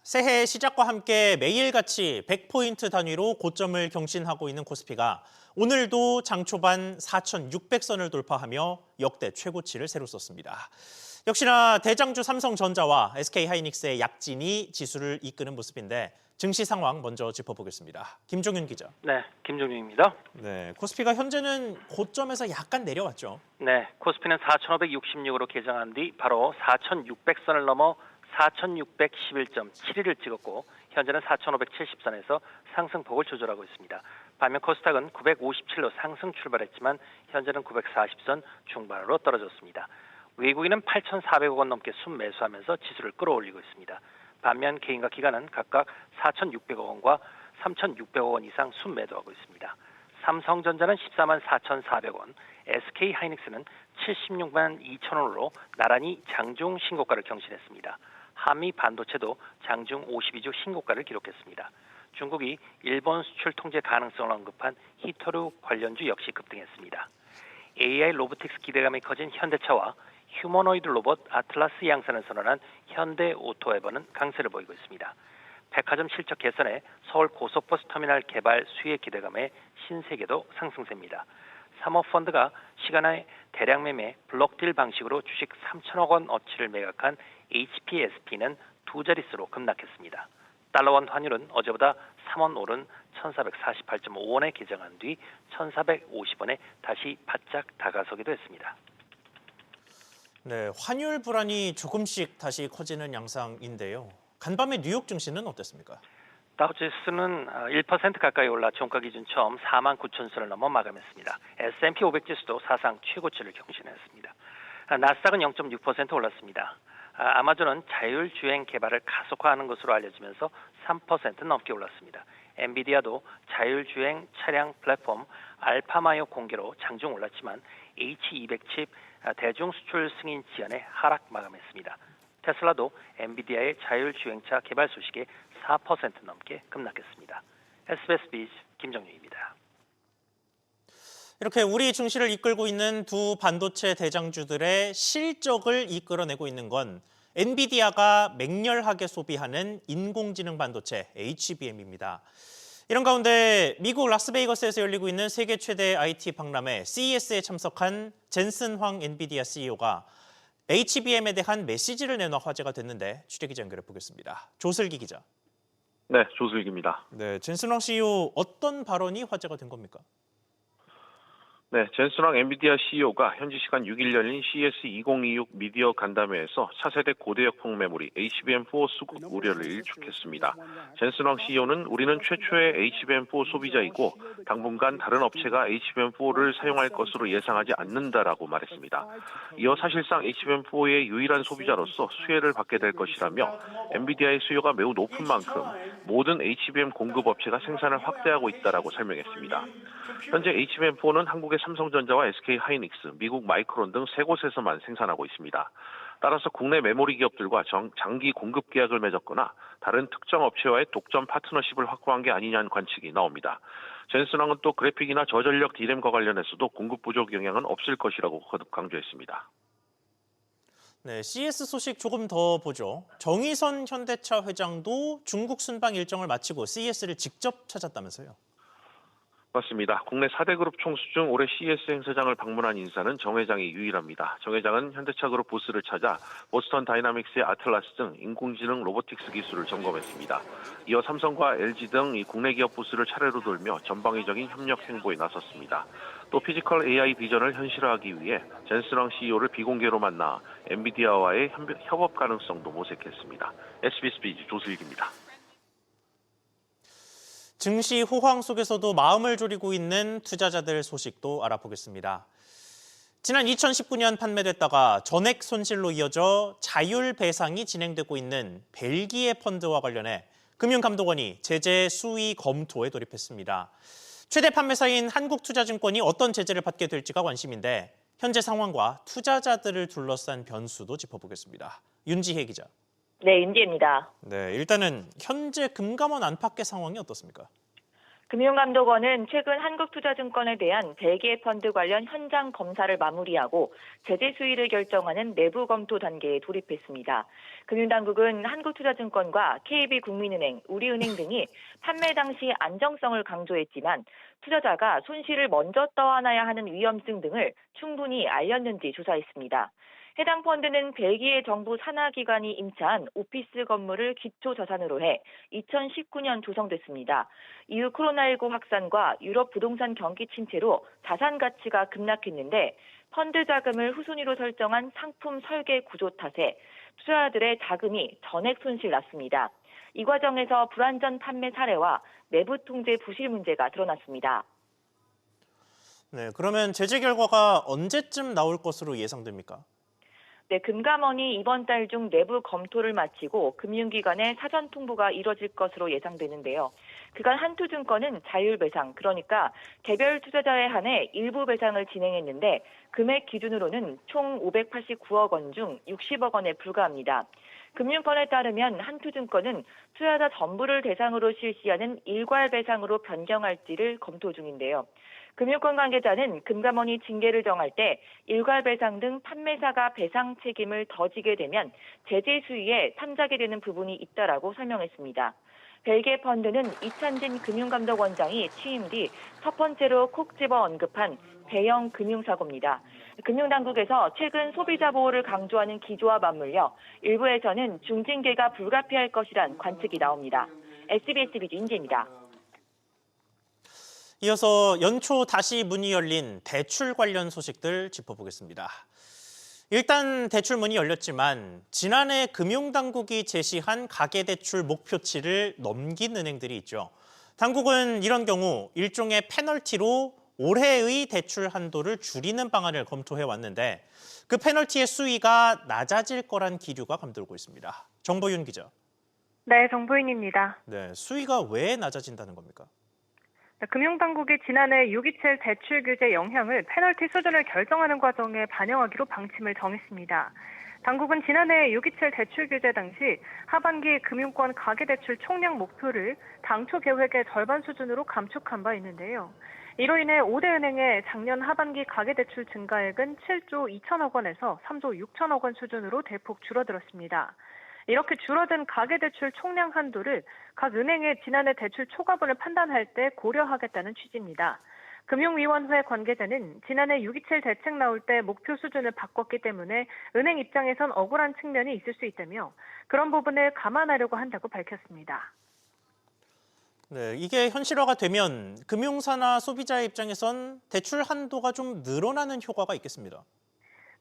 새해 시작과 함께 매일같이 100포인트 단위로 고점을 경신하고 있는 코스피가 오늘도 장 초반 4,600선을 돌파하며 역대 최고치를 새로 썼습니다. 역시나 대장주 삼성전자와 SK하이닉스의 약진이 지수를 이끄는 모습인데 증시 상황 먼저 짚어보겠습니다. 김종윤 기자. 네, 김종윤입니다. 네, 코스피가 현재는 고점에서 약간 내려왔죠. 네, 코스피는 4,566으로 개장한 뒤 바로 4,600선을 넘어 4,611.71을 찍었고 현재는 4,570선에서 상승폭을 조절하고 있습니다. 반면 코스닥은 957로 상승 출발했지만 현재는 940선 중반으로 떨어졌습니다. 외국인은 8,400억 원 넘게 순매수하면서 지수를 끌어올리고 있습니다. 반면 개인과 기관은 각각 4,600억 원과 3,600억 원 이상 순매도하고 있습니다. 삼성전자는 14만 4,400원, SK하이닉스는 76만 2천 원으로 나란히 장중 신고가를 경신했습니다. 한미 반도체도 장중 52주 신고가를 기록했습니다. 중국이 일본 수출 통제 가능성을 언급한 히토류 관련주 역시 급등했습니다. AI 로보틱스 기대감이 커진 현대차와 휴머노이드 로봇 아틀라스 양산을 선언한 현대오토에버는 강세를 보이고 있습니다. 백화점 실적 개선에 서울 고속버스 터미널 개발 수혜 기대감에 신세계도 상승세입니다. 사모펀드가 시간의 대량 매매 블록딜 방식으로 주식 3천억 원 어치를 매각한 HPSP는 두 자릿수로 급락했습니다. 달러원 환율은 어제보다 3원 오른 1,448.5원에 개장한 뒤 1,450원에 다시 바짝 다가서기도 했습니다. 네, 환율 불안이 조금씩 다시 커지는 양상인데요. 간밤에 뉴욕 증시는 어땠습니까? 다우지수는 1% 가까이 올라 종가 기준 처음 4만 9천 선을 넘어 마감했습니다. S&P 500 지수도 사상 최고치를 경신했습니다. 나스닥은 0.6% 올랐습니다. 아마존은 자율주행 개발을 가속화하는 것으로 알려지면서 3% 넘게 올랐습니다. 엔비디아도 자율주행 차량 플랫폼 알파마이오 공개로 장중 올랐지만 H200 칩 대중 수출 승인 지연에 하락 마감했습니다. 테슬라도 엔비디아의 자율주행차 개발 소식에 4% 넘게 급락했습니다. SBS 비즈 김정윤입니다. 이렇게 우리 증시를 이끌고 있는 두 반도체 대장주들의 실적을 이끌어내고 있는 건 엔비디아가 맹렬하게 소비하는 인공지능 반도체 HBM입니다. 이런 가운데 미국 라스베이거스에서 열리고 있는 세계 최대 IT 박람회 CES에 참석한 젠슨 황 엔비디아 CEO가 HBM에 대한 메시지를 내놔 화제가 됐는데 취재기자 연결해 보겠습니다. 조슬기 기자. 네, 조슬기입니다. 네, 젠슨 황 CEO 어떤 발언이 화제가 된 겁니까? 네, 젠슨 황 엔비디아 CEO가 현지 시간 6일 열린 CES 2026 미디어 간담회에서 차세대 고대역폭 메모리 HBM4 수급 우려를 일축했습니다. 젠슨 황 CEO는 우리는 최초의 HBM4 소비자이고 당분간 다른 업체가 HBM4를 사용할 것으로 예상하지 않는다라고 말했습니다. 이어 사실상 HBM4의 유일한 소비자로서 수혜를 받게 될 것이라며 엔비디아의 수요가 매우 높은 만큼 모든 HBM 공급 업체가 생산을 확대하고 있다라고 설명했습니다. 현재 HBM4는 한국의 삼성전자와 SK하이닉스, 미국 마이크론 등 세 곳에서만 생산하고 있습니다. 따라서 국내 메모리 기업들과 장기 공급 계약을 맺었거나 다른 특정 업체와의 독점 파트너십을 확보한 게 아니냐는 관측이 나옵니다. 젠슨 황은 또 그래픽이나 저전력 D램과 관련해서도 공급 부족 영향은 없을 것이라고 거듭 강조했습니다. 네, CS 소식 조금 더 보죠. 정의선 현대차 회장도 중국 순방 일정을 마치고 CES를 직접 찾았다면서요? 맞습니다. 국내 4대 그룹 총수 중 올해 CES 행사장을 방문한 인사는 정 회장이 유일합니다. 정 회장은 현대차 그룹 부스를 찾아 보스턴 다이나믹스의 아틀라스 등 인공지능 로보틱스 기술을 점검했습니다. 이어 삼성과 LG 등 국내 기업 부스를 차례로 돌며 전방위적인 협력 행보에 나섰습니다. 또 피지컬 AI 비전을 현실화하기 위해 젠슨 황 CEO를 비공개로 만나 엔비디아와의 협업 가능성도 모색했습니다. SBS 비즈 조슬기입니다. 증시 호황 속에서도 마음을 졸이고 있는 투자자들 소식도 알아보겠습니다. 지난 2019년 판매됐다가 전액 손실로 이어져 자율 배상이 진행되고 있는 벨기에 펀드와 관련해 금융감독원이 제재 수위 검토에 돌입했습니다. 최대 판매사인 한국투자증권이 어떤 제재를 받게 될지가 관심인데 현재 상황과 투자자들을 둘러싼 변수도 짚어보겠습니다. 윤지혜 기자. 네, 윤지혜입니다. 네, 일단은 현재 금감원 안팎의 상황이 어떻습니까? 금융감독원은 최근 한국투자증권에 대한 벨기에 펀드 관련 현장 검사를 마무리하고 제재 수위를 결정하는 내부 검토 단계에 돌입했습니다. 금융당국은 한국투자증권과 KB국민은행, 우리은행 등이 판매 당시 안정성을 강조했지만 투자자가 손실을 먼저 떠안아야 하는 위험성 등을 충분히 알렸는지 조사했습니다. 해당 펀드는 벨기에 정부 산하기관이 임차한 오피스 건물을 기초자산으로 해 2019년 조성됐습니다. 이후 코로나19 확산과 유럽 부동산 경기 침체로 자산 가치가 급락했는데 펀드 자금을 후순위로 설정한 상품 설계 구조 탓에 투자자들의 자금이 전액 손실 났습니다. 이 과정에서 불안전 판매 사례와 내부 통제 부실 문제가 드러났습니다. 네, 그러면 제재 결과가 언제쯤 나올 것으로 예상됩니까? 네, 금감원이 이번 달 중 내부 검토를 마치고 금융기관의 사전 통보가 이뤄질 것으로 예상되는데요. 그간 한투증권은 자율배상, 그러니까 개별 투자자에 한해 일부 배상을 진행했는데 금액 기준으로는 총 589억 원 중 60억 원에 불과합니다. 금융권에 따르면 한투증권은 투자자 전부를 대상으로 실시하는 일괄 배상으로 변경할지를 검토 중인데요. 금융권 관계자는 금감원이 징계를 정할 때 일괄 배상 등 판매사가 배상 책임을 더 지게 되면 제재 수위에 참작이 되는 부분이 있다라고 설명했습니다. 벨기에 펀드는 이찬진 금융감독원장이 취임 뒤 첫 번째로 콕 집어 언급한 대형 금융사고입니다. 금융당국에서 최근 소비자 보호를 강조하는 기조와 맞물려 일부에서는 중징계가 불가피할 것이란 관측이 나옵니다. SBS 비즈 인재입니다. 이어서 연초 다시 문이 열린 대출 관련 소식들 짚어보겠습니다. 일단 대출 문이 열렸지만 지난해 금융당국이 제시한 가계대출 목표치를 넘긴 은행들이 있죠. 당국은 이런 경우 일종의 페널티로 올해의 대출 한도를 줄이는 방안을 검토해 왔는데 그 페널티의 수위가 낮아질 거란 기류가 감돌고 있습니다. 정보윤 기자. 네, 정보윤입니다. 네, 수위가 왜 낮아진다는 겁니까? 금융당국이 지난해 627 대출 규제 영향을 페널티 수준을 결정하는 과정에 반영하기로 방침을 정했습니다. 당국은 지난해 627 대출 규제 당시 하반기 금융권 가계대출 총량 목표를 당초 계획의 절반 수준으로 감축한 바 있는데요. 이로 인해 5대 은행의 작년 하반기 가계대출 증가액은 7조 2천억 원에서 3조 6천억 원 수준으로 대폭 줄어들었습니다. 이렇게 줄어든 가계대출 총량 한도를 각 은행의 지난해 대출 초과분을 판단할 때 고려하겠다는 취지입니다. 금융위원회 관계자는 지난해 627 대책 나올 때 목표 수준을 바꿨기 때문에 은행 입장에선 억울한 측면이 있을 수 있다며 그런 부분을 감안하려고 한다고 밝혔습니다. 네, 이게 현실화가 되면 금융사나 소비자의 입장에선 대출 한도가 좀 늘어나는 효과가 있겠습니다.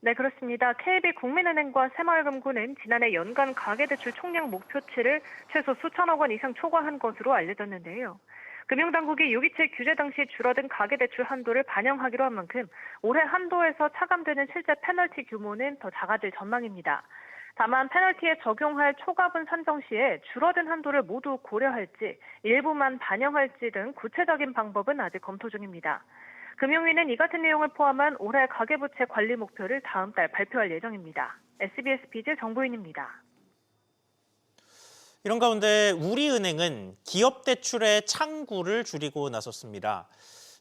네, 그렇습니다. KB국민은행과 새마을금고는 지난해 연간 가계대출 총량 목표치를 최소 수천억 원 이상 초과한 것으로 알려졌는데요. 금융당국이 627 규제 당시 줄어든 가계대출 한도를 반영하기로 한 만큼 올해 한도에서 차감되는 실제 페널티 규모는 더 작아질 전망입니다. 다만 페널티에 적용할 초과분 산정 시에 줄어든 한도를 모두 고려할지 일부만 반영할지 등 구체적인 방법은 아직 검토 중입니다. 금융위는 이 같은 내용을 포함한 올해 가계부채 관리 목표를 다음 달 발표할 예정입니다. SBS 비즈 정보윤입니다. 이런 가운데 우리은행은 기업 대출의 창구를 줄이고 나섰습니다.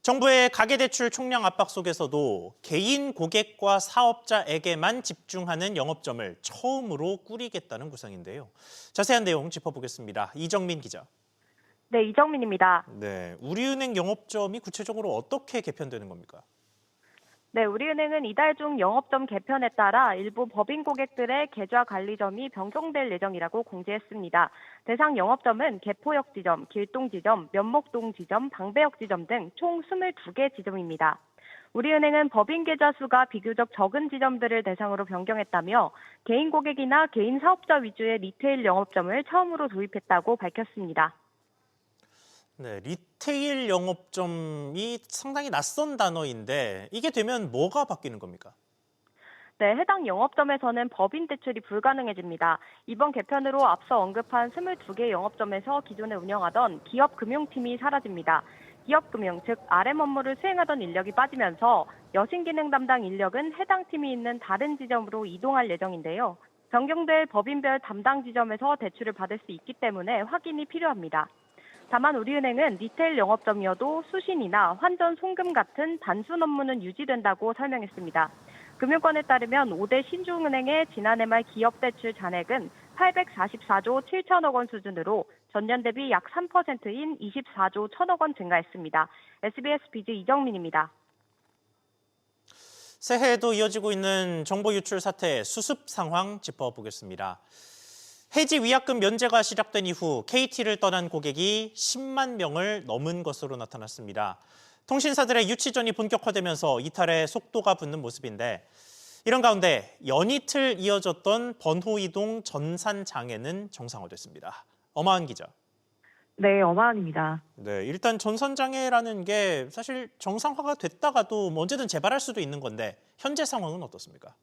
정부의 가계대출 총량 압박 속에서도 개인 고객과 사업자에게만 집중하는 영업점을 처음으로 꾸리겠다는 구상인데요. 자세한 내용 짚어보겠습니다. 이정민 기자. 네, 이정민입니다. 네, 우리은행 영업점이 구체적으로 어떻게 개편되는 겁니까? 네, 우리은행은 이달 중 영업점 개편에 따라 일부 법인 고객들의 계좌 관리점이 변경될 예정이라고 공지했습니다. 대상 영업점은 개포역 지점, 길동 지점, 면목동 지점, 방배역 지점 등 총 22개 지점입니다. 우리은행은 법인 계좌 수가 비교적 적은 지점들을 대상으로 변경했다며 개인 고객이나 개인 사업자 위주의 리테일 영업점을 처음으로 도입했다고 밝혔습니다. 네, 리테일 영업점이 상당히 낯선 단어인데 이게 되면 뭐가 바뀌는 겁니까? 네, 해당 영업점에서는 법인 대출이 불가능해집니다. 이번 개편으로 앞서 언급한 22개 영업점에서 기존에 운영하던 기업금융팀이 사라집니다. 기업금융, 즉 RM 업무를 수행하던 인력이 빠지면서 여신기능 담당 인력은 해당 팀이 있는 다른 지점으로 이동할 예정인데요. 변경될 법인별 담당 지점에서 대출을 받을 수 있기 때문에 확인이 필요합니다. 다만 우리은행은 리테일 영업점이어도 수신이나 환전 송금 같은 단순 업무는 유지된다고 설명했습니다. 금융권에 따르면 5대 신중은행의 지난해 말 기업대출 잔액은 844조 7천억 원 수준으로 전년 대비 약 3%인 24조 1천억 원 증가했습니다. SBS 비즈 이경민입니다. 새해에도 이어지고 있는 정보 유출 사태 수습 상황 짚어보겠습니다. 해지 위약금 면제가 시작된 이후 KT를 떠난 고객이 10만 명을 넘은 것으로 나타났습니다. 통신사들의 유치전이 본격화되면서 이탈에 속도가 붙는 모습인데 이런 가운데 연이틀 이어졌던 번호 이동 전산 장애는 정상화됐습니다. 엄하은 기자. 네, 어마한입니다. 네, 일단 전산 장애라는 게 사실 정상화가 됐다가도 뭐 언제든 재발할 수도 있는 건데 현재 상황은 어떻습니까?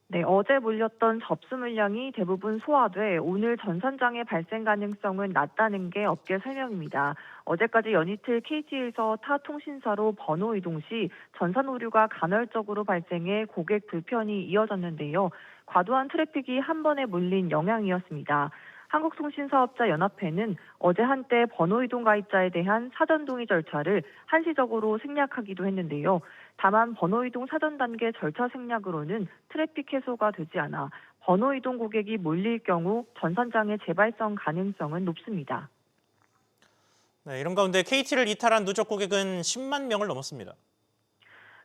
네, 어제 몰렸던 접수 물량이 대부분 소화돼 오늘 전산장애 발생 가능성은 낮다는 게 업계 설명입니다. 어제까지 연이틀 KT에서 타 통신사로 번호 이동 시 전산 오류가 간헐적으로 발생해 고객 불편이 이어졌는데요. 과도한 트래픽이 한 번에 몰린 영향이었습니다. 한국통신사업자연합회는 어제 한때 번호 이동 가입자에 대한 사전 동의 절차를 한시적으로 생략하기도 했는데요. 다만 번호 이동 사전 단계 절차 생략으로는 트래픽 해소가 되지 않아 번호 이동 고객이 몰릴 경우 전산장애 재발성 가능성은 높습니다. 네, 이런 가운데 KT를 이탈한 누적 고객은 10만 명을 넘었습니다.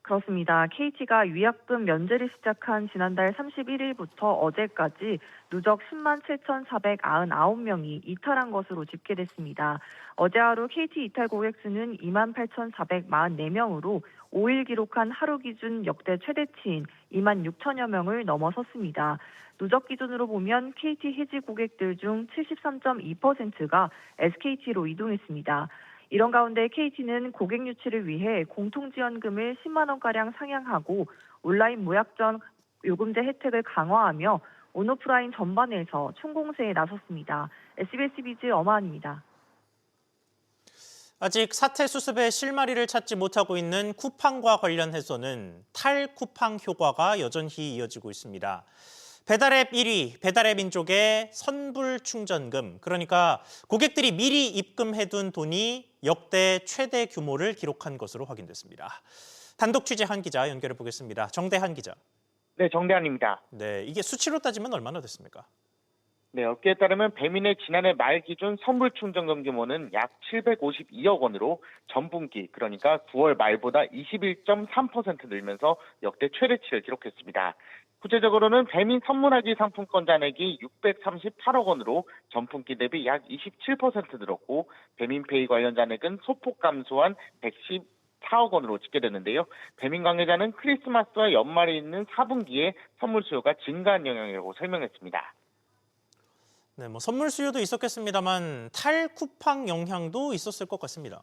그렇습니다. KT가 위약금 면제를 시작한 지난달 31일부터 어제까지 누적 10만 7,499명이 이탈한 것으로 집계됐습니다. 어제 하루 KT 이탈 고객 수는 2만 8,444명으로 5일 기록한 하루 기준 역대 최대치인 2만 6천여 명을 넘어섰습니다. 누적 기준으로 보면 KT 해지 고객들 중 73.2%가 SKT로 이동했습니다. 이런 가운데 KT는 고객 유치를 위해 공통지원금을 10만 원가량 상향하고 온라인 무약정 요금제 혜택을 강화하며 온오프라인 전반에서 총공세에 나섰습니다. SBS 비즈 엄하은입니다. 아직 사태 수습의 실마리를 찾지 못하고 있는 쿠팡과 관련해서는 탈쿠팡 효과가 여전히 이어지고 있습니다. 배달앱 1위, 배달앱 민족의 선불 충전금, 그러니까 고객들이 미리 입금해둔 돈이 역대 최대 규모를 기록한 것으로 확인됐습니다. 단독 취재한 기자 연결해 보겠습니다. 정대한 기자. 네, 정대한입니다. 네, 이게 수치로 따지면 얼마나 됐습니까? 네, 업계에 따르면 배민의 지난해 말 기준 선불 충전금 규모는 약 752억 원으로 전분기, 그러니까 9월 말보다 21.3% 늘면서 역대 최대치를 기록했습니다. 구체적으로는 배민 선물하기 상품권 잔액이 638억 원으로 전분기 대비 약 27% 늘었고 배민페이 관련 잔액은 소폭 감소한 114억 원으로 집계됐는데요. 배민 관계자는 크리스마스와 연말에 있는 4분기에 선물 수요가 증가한 영향이라고 설명했습니다. 네, 뭐 선물 수요도 있었겠습니다만 탈쿠팡 영향도 있었을 것 같습니다.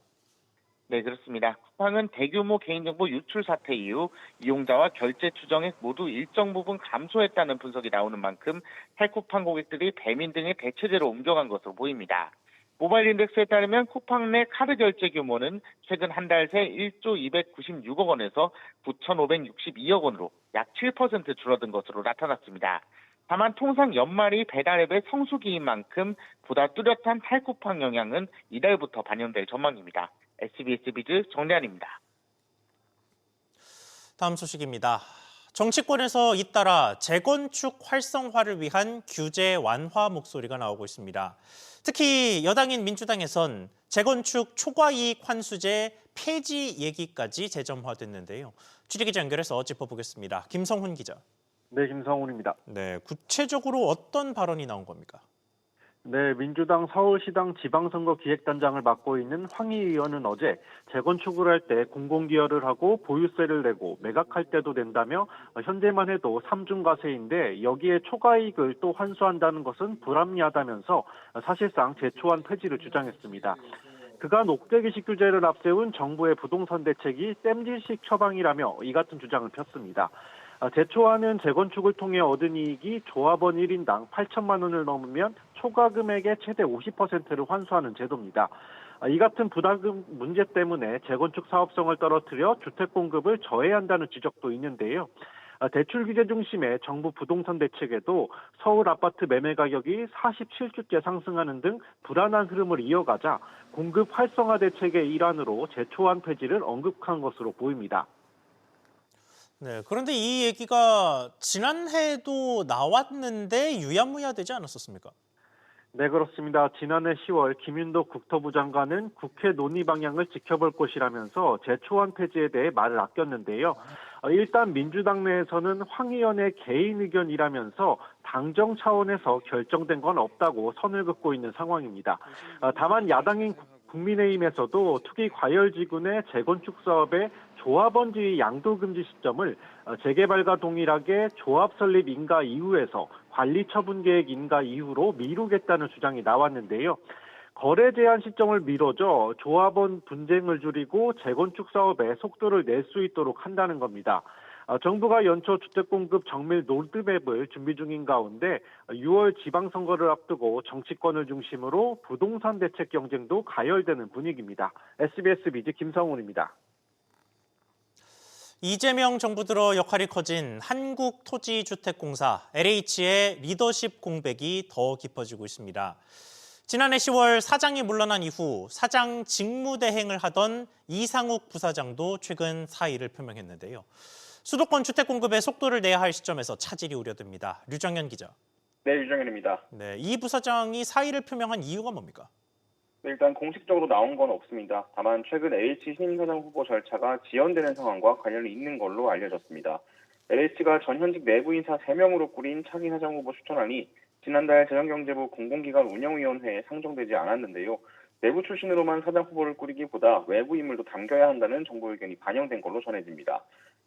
네, 그렇습니다. 쿠팡은 대규모 개인정보 유출 사태 이후 이용자와 결제 추정액 모두 일정 부분 감소했다는 분석이 나오는 만큼 탈쿠팡 고객들이 배민 등의 대체제로 옮겨간 것으로 보입니다. 모바일 인덱스에 따르면 쿠팡 내 카드 결제 규모는 최근 한 달 새 1조 296억 원에서 9,562억 원으로 약 7% 줄어든 것으로 나타났습니다. 다만 통상 연말이 배달앱의 성수기인 만큼 보다 뚜렷한 탈쿠팡 영향은 이달부터 반영될 전망입니다. SBS 비즈 정대한입니다. 다음 소식입니다. 정치권에서 잇따라 재건축 활성화를 위한 규제 완화 목소리가 나오고 있습니다. 특히 여당인 민주당에선 재건축 초과이익 환수제 폐지 얘기까지 재점화됐는데요. 취재기자 연결해서 짚어보겠습니다. 김성훈 기자. 네, 김성훈입니다. 네, 구체적으로 어떤 발언이 나온 겁니까? 네, 민주당 서울시당 지방선거 기획단장을 맡고 있는 황희 의원은 어제 재건축을 할 때 공공기여를 하고 보유세를 내고 매각할 때도 낸다며 현재만 해도 삼중과세인데 여기에 초과이익을 또 환수한다는 것은 불합리하다면서 사실상 제초안 폐지를 주장했습니다. 그간 옥대기식 규제를 앞세운 정부의 부동산 대책이 땜질식 처방이라며 이 같은 주장을 폈습니다. 제초안은 재건축을 통해 얻은 이익이 조합원 1인당 8천만 원을 넘으면 초과 금액의 최대 50%를 환수하는 제도입니다. 이 같은 부담금 문제 때문에 재건축 사업성을 떨어뜨려 주택 공급을 저해한다는 지적도 있는데요. 대출 규제 중심의 정부 부동산 대책에도 서울 아파트 매매 가격이 47주째 상승하는 등 불안한 흐름을 이어가자 공급 활성화 대책의 일환으로 제초안 폐지를 언급한 것으로 보입니다. 네, 그런데 이 얘기가 지난해에도 나왔는데 유야무야되지 않았었습니까? 네, 그렇습니다. 지난해 10월 김윤덕 국토부 장관은 국회 논의 방향을 지켜볼 것이라면서 제초안 폐지에 대해 말을 아꼈는데요. 일단 민주당 내에서는 황 의원의 개인 의견이라면서 당정 차원에서 결정된 건 없다고 선을 긋고 있는 상황입니다. 다만 야당인 국민의힘에서도 투기 과열지군의 재건축 사업의 조합원 지위 양도 금지 시점을 재개발과 동일하게 조합 설립 인가 이후에서 관리 처분 계획 인가 이후로 미루겠다는 주장이 나왔는데요. 거래 제한 시점을 미뤄줘 조합원 분쟁을 줄이고 재건축 사업에 속도를 낼 수 있도록 한다는 겁니다. 정부가 연초 주택공급 정밀 로드맵을 준비 중인 가운데 6월 지방선거를 앞두고 정치권을 중심으로 부동산 대책 경쟁도 가열되는 분위기입니다. SBS 비즈 김성훈입니다. 이재명 정부 들어 역할이 커진 한국토지주택공사 LH의 리더십 공백이 더 깊어지고 있습니다. 지난해 10월 사장이 물러난 이후 사장 직무대행을 하던 이상욱 부사장도 최근 사의를 표명했는데요. 수도권 주택 공급에 속도를 내야 할 시점에서 차질이 우려됩니다. 류정현 기자. 네, 유정현입니다. 네, 이 부사장이 사의를 표명한 이유가 뭡니까? 네, 일단 공식적으로 나온 건 없습니다. 다만 최근 LH 신임 사장 후보 절차가 지연되는 상황과 관련이 있는 걸로 알려졌습니다. LH가 전현직 내부 인사 3명으로 꾸린 차기 사장 후보 추천안이 지난달 재정경제부 공공기관 운영위원회에 상정되지 않았는데요. 내부 출신으로만 사장 후보를 꾸리기보다 외부 인물도 담겨야 한다는 정부 의견이 반영된 걸로 전해집니다.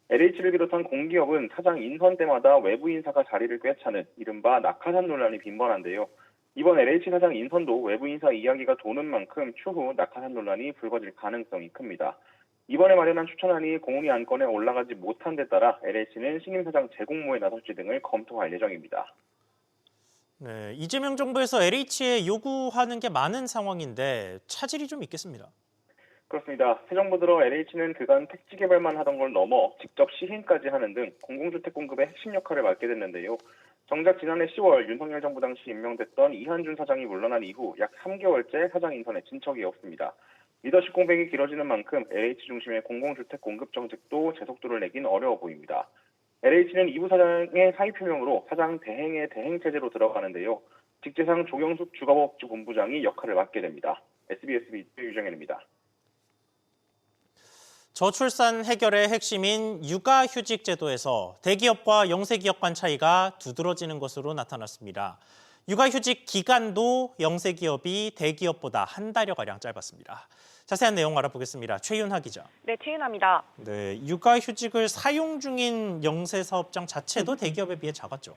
LH를 비롯한 공기업은 사장 인선 때마다 외부 인사가 자리를 꿰차는 이른바 낙하산 논란이 빈번한데요. 이번 LH 사장 인선도 외부 인사 이야기가 도는 만큼 추후 낙하산 논란이 불거질 가능성이 큽니다. 이번에 마련한 추천안이 공훈위 안건에 올라가지 못한 데 따라 LH는 신임 사장 재공모에 나설지 등을 검토할 예정입니다. 네, 이재명 정부에서 LH에 요구하는 게 많은 상황인데 차질이 좀 있겠습니다. 그렇습니다. 새 정부 들어 LH는 그간 택지 개발만 하던 걸 넘어 직접 시행까지 하는 등 공공주택 공급의 핵심 역할을 맡게 됐는데요. 정작 지난해 10월 윤석열 정부 당시 임명됐던 이한준 사장이 물러난 이후 약 3개월째 사장 인선에 진척이 없습니다. 리더십 공백이 길어지는 만큼 LH 중심의 공공주택 공급 정책도 제속도를 내긴 어려워 보입니다. LH는 이부 사장의 사의 표명으로 사장 대행의 대행체제로 들어가는데요. 직제상 조경숙 주거법주 본부장이 역할을 맡게 됩니다. SBS 비즈 유정현입니다. 저출산 해결의 핵심인 육아휴직 제도에서 대기업과 영세기업 간 차이가 두드러지는 것으로 나타났습니다. 육아휴직 기간도 영세기업이 대기업보다 한 달여가량 짧았습니다. 자세한 내용 알아보겠습니다. 최윤하 기자. 네, 최윤하입니다. 네, 육아휴직을 사용 중인 영세사업장 자체도 대기업에 비해 작았죠.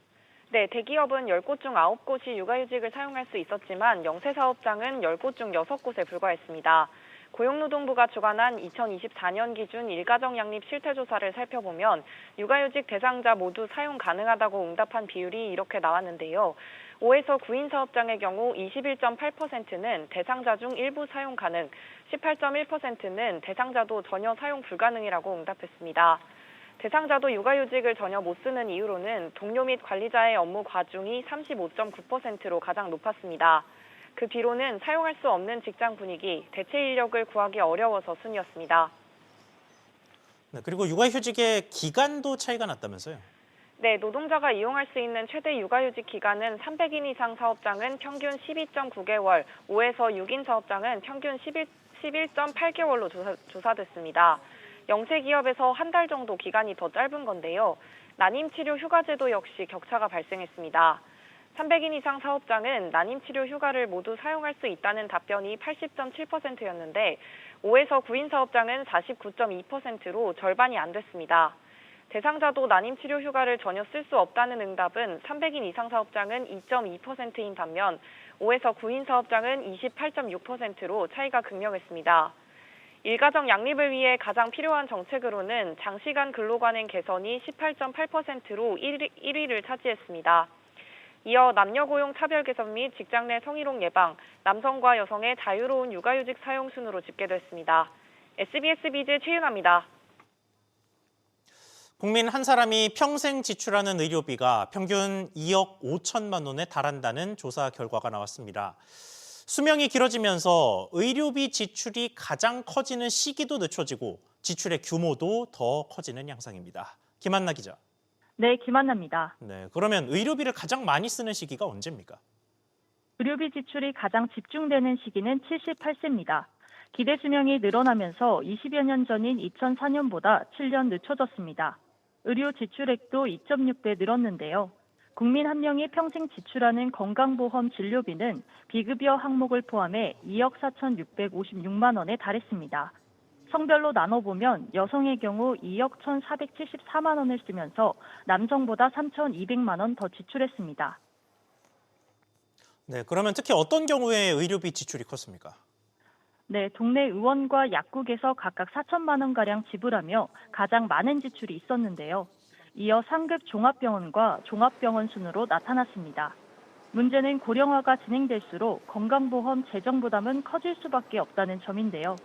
네, 대기업은 10곳 중 9곳이 육아휴직을 사용할 수 있었지만 영세사업장은 10곳 중 6곳에 불과했습니다. 고용노동부가 주관한 2024년 기준 일가정 양립 실태조사를 살펴보면 육아휴직 대상자 모두 사용 가능하다고 응답한 비율이 이렇게 나왔는데요. 5에서 9인 사업장의 경우 21.8%는 대상자 중 일부 사용 가능, 18.1%는 대상자도 전혀 사용 불가능이라고 응답했습니다. 대상자도 육아휴직을 전혀 못 쓰는 이유로는 동료 및 관리자의 업무 과중이 35.9%로 가장 높았습니다. 그 뒤로는 사용할 수 없는 직장 분위기, 대체 인력을 구하기 어려워서 순이었습니다. 네, 그리고 육아휴직의 기간도 차이가 났다면서요? 네, 노동자가 이용할 수 있는 최대 육아휴직 기간은 300인 이상 사업장은 평균 12.9개월, 5에서 6인 사업장은 평균 11.8개월로 조사됐습니다. 영세기업에서 한 달 정도 기간이 더 짧은 건데요. 난임치료 휴가제도 역시 격차가 발생했습니다. 300인 이상 사업장은 난임치료 휴가를 모두 사용할 수 있다는 답변이 80.7%였는데 5에서 9인 사업장은 49.2%로 절반이 안 됐습니다. 대상자도 난임치료 휴가를 전혀 쓸 수 없다는 응답은 300인 이상 사업장은 2.2%인 반면 5에서 9인 사업장은 28.6%로 차이가 극명했습니다. 일가정 양립을 위해 가장 필요한 정책으로는 장시간 근로관행 개선이 18.8%로 1위를 차지했습니다. 이어 남녀 고용 차별 개선 및 직장 내 성희롱 예방, 남성과 여성의 자유로운 육아휴직 사용 순으로 집계됐습니다. SBS 비즈 최윤아입니다. 국민 한 사람이 평생 지출하는 의료비가 평균 2억 5천만 원에 달한다는 조사 결과가 나왔습니다. 수명이 길어지면서 의료비 지출이 가장 커지는 시기도 늦춰지고 지출의 규모도 더 커지는 양상입니다. 김한나 기자. 네, 김한나입니다. 네, 그러면 의료비를 가장 많이 쓰는 시기가 언제입니까? 의료비 지출이 가장 집중되는 시기는 78세입니다. 기대 수명이 늘어나면서 20여 년 전인 2004년보다 7년 늦춰졌습니다. 의료 지출액도 2.6배 늘었는데요. 국민 한 명이 평생 지출하는 건강보험 진료비는 비급여 항목을 포함해 2억 4,656만 원에 달했습니다. 성별로 나눠보면 여성의 경우 2억 1,474만 원을 쓰면서 남성보다 3,200만 원 더 지출했습니다. 네, 그러면 특히 어떤 경우에 의료비 지출이 컸습니까? 네, 동네 의원과 약국에서 각각 4천만 원가량 지불하며 가장 많은 지출이 있었는데요. 이어 상급 종합병원과 종합병원 순으로 나타났습니다. 문제는 고령화가 진행될수록 건강보험 재정 부담은 커질 수밖에 없다는 점인데요.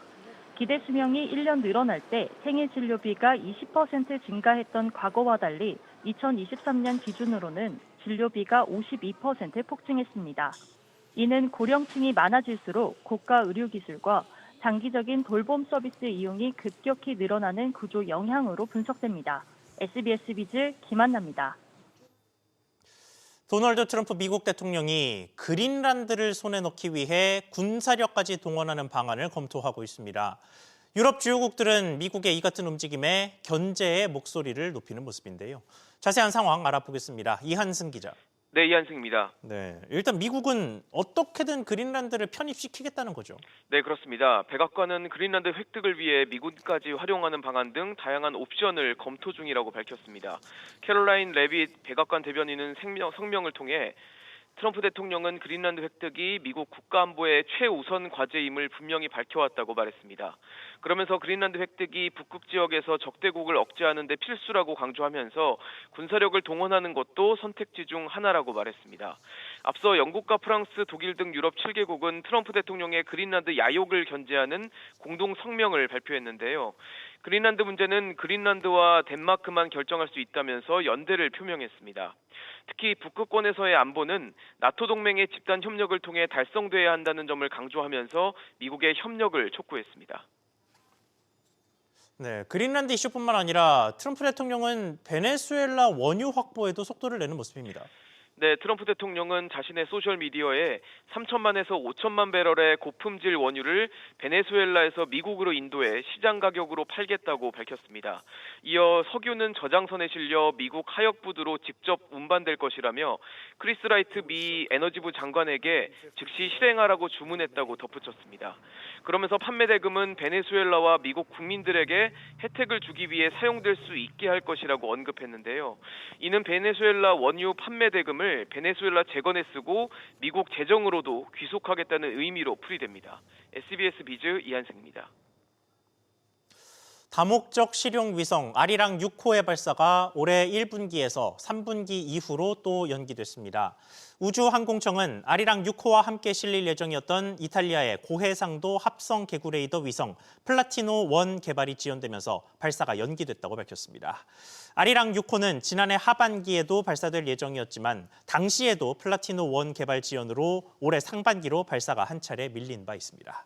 기대 수명이 1년 늘어날 때 생애 진료비가 20% 증가했던 과거와 달리 2023년 기준으로는 진료비가 52% 폭증했습니다. 이는 고령층이 많아질수록 고가 의료기술과 장기적인 돌봄 서비스 이용이 급격히 늘어나는 구조 영향으로 분석됩니다. SBS 비즈 김한나입니다. 도널드 트럼프 미국 대통령이 그린란드를 손에 넣기 위해 군사력까지 동원하는 방안을 검토하고 있습니다. 유럽 주요국들은 미국의 이 같은 움직임에 견제의 목소리를 높이는 모습인데요. 자세한 상황 알아보겠습니다. 이한승 기자. 네, 이한승입니다. 네, 일단 미국은 어떻게든 그린란드를 편입시키겠다는 거죠. 네, 그렇습니다. 백악관은 그린란드 획득을 위해 미군까지 활용하는 방안 등 다양한 옵션을 검토 중이라고 밝혔습니다. 캐롤라인 레빗 백악관 대변인은 성명을 통해 트럼프 대통령은 그린란드 획득이 미국 국가안보의 최우선 과제임을 분명히 밝혀왔다고 말했습니다. 그러면서 그린란드 획득이 북극 지역에서 적대국을 억제하는 데 필수라고 강조하면서 군사력을 동원하는 것도 선택지 중 하나라고 말했습니다. 앞서 영국과 프랑스, 독일 등 유럽 7개국은 트럼프 대통령의 그린란드 야욕을 견제하는 공동 성명을 발표했는데요. 그린란드 문제는 그린란드와 덴마크만 결정할 수 있다면서 연대를 표명했습니다. 특히 북극권에서의 안보는 나토 동맹의 집단 협력을 통해 달성돼야 한다는 점을 강조하면서 미국의 협력을 촉구했습니다. 네, 그린란드 이슈뿐만 아니라 트럼프 대통령은 베네수엘라 원유 확보에도 속도를 내는 모습입니다. 네, 트럼프 대통령은 자신의 소셜미디어에 3천만에서 5천만 배럴의 고품질 원유를 베네수엘라에서 미국으로 인도해 시장 가격으로 팔겠다고 밝혔습니다. 이어 석유는 저장선에 실려 미국 하역부두로 직접 운반될 것이라며 크리스 라이트 미 에너지부 장관에게 즉시 실행하라고 주문했다고 덧붙였습니다. 그러면서 판매 대금은 베네수엘라와 미국 국민들에게 혜택을 주기 위해 사용될 수 있게 할 것이라고 언급했는데요. 이는 베네수엘라 원유 판매 대금을 베네수엘라 재건에 쓰고 미국 재정으로도 귀속하겠다는 의미로 풀이됩니다. SBS 비즈 이한승입니다. 다목적 실용 위성 아리랑 6호의 발사가 올해 1분기에서 3분기 이후로 또 연기됐습니다. 우주항공청은 아리랑 6호와 함께 실릴 예정이었던 이탈리아의 고해상도 합성 개구레이더 위성 플라티노 1 개발이 지연되면서 발사가 연기됐다고 밝혔습니다. 아리랑 6호는 지난해 하반기에도 발사될 예정이었지만 당시에도 플라티노 1 개발 지연으로 올해 상반기로 발사가 한 차례 밀린 바 있습니다.